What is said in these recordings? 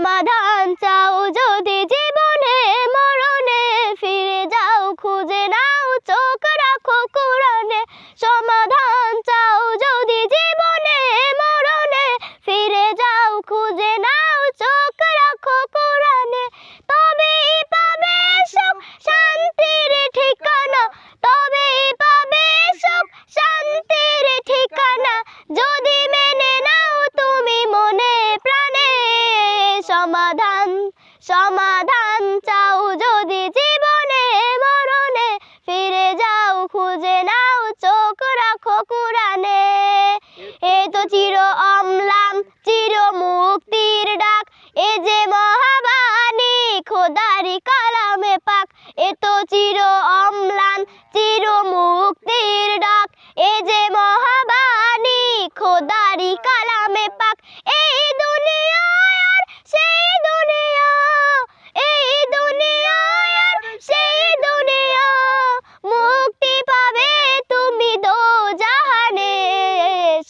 সমাধান চাও যদি জীবনে মরণে, ফিরে যাও খুঁজে নাও চোখ রাখো কোরআনে। সমাধান চাও যদি জীবনে মরণে, ফিরে যাও খুঁজে নাও চোখ রাখো কোরআনে। তবেই পাবে সুখ শান্তির ঠিকানা, তবেই পাবে সুখ শান্তির ঠিকানা, যদি মেনে নাও তুমি মনে প্রাণে। সমাধান সমাধান চাও যদি জীবনে মরণে, ফিরে যাও খুঁজে নাও চোখ রাখো কোরআনে। এ তো চির অম্লান চির মুক্তির ডাক, এ যে মহাবাণী খোদারি কালামে পাক। এ তো চির অম্লান চির মুক্তির ডাক, এ যে মহাবাণী খোদারি কালামে পাক। এই দুনিয়া আর সেই দুনিয়া, এই দুনিয়া আর সেই দুনিয়া, মুক্তি পাবে তুমি দোজাহানে।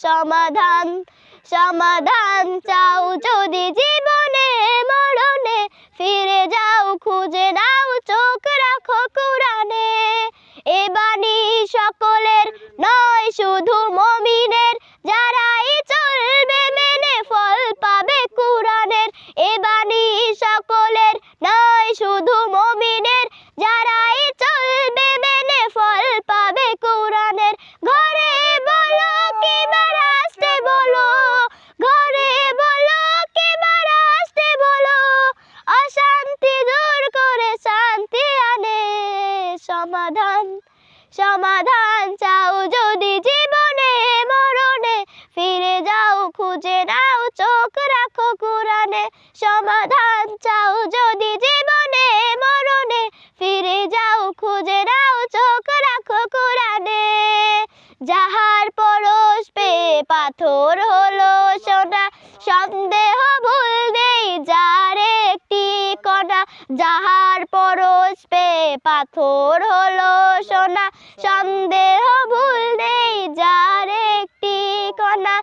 সমাধান সমাধান চাও যদি জীবনে মরণে, ফিরে যাও খুঁজে নাও চোখ রাখো কোরআনে। এ বাণী সকলের নয় শুধু মুমিনের, যারাই চলবে মেনে ফল পাবে কোরআনের। এ বাণী সকলের নয় শুধু মুমিনের, যারাই চলবে মেনে ফল পাবে কোরআনের। ঘরে বলো কিংবা রাষ্ট্রে বলো, ঘরে বলো কিংবা রাষ্ট্রে বলো, অশান্তি দূর করে শান্তি আনে। সমাধান সমাধান চাও যদি জীবনে মরণে, ফিরে যাও খুঁজে নাও চোখ রাখো কোরআনে। সমাধান চাও যদি জীবনে মরণে, ফিরে যাও খুঁজে নাও চোখ রাখো কোরআনে। যাহার পরশ পেয়ে পাথর হলো সোনা, সন্দেহ ভুল নেই যার একটি কণা। যাহার পরশ পেয়ে পাথর হলো সোনা, সন্দেহ ভুল নেই যার একটি কণা।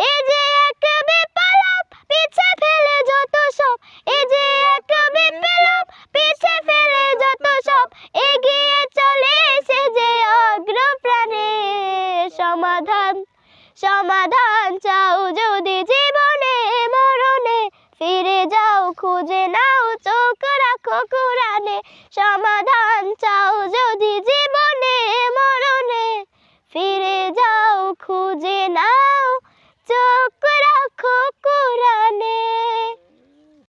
এ যে এক বিপ্লব পিছে ফেলে যত সব, এ যে এক বিপ্লব পিছে ফেলে যত সব, এগিয়ে চলে সে যে অগ্রপ্রাণে। সমাধান সমাধান চাও যদি জীবনে মরণে, ফিরে যাও খুঁজে নাও চোখ রাখো কোরআনে।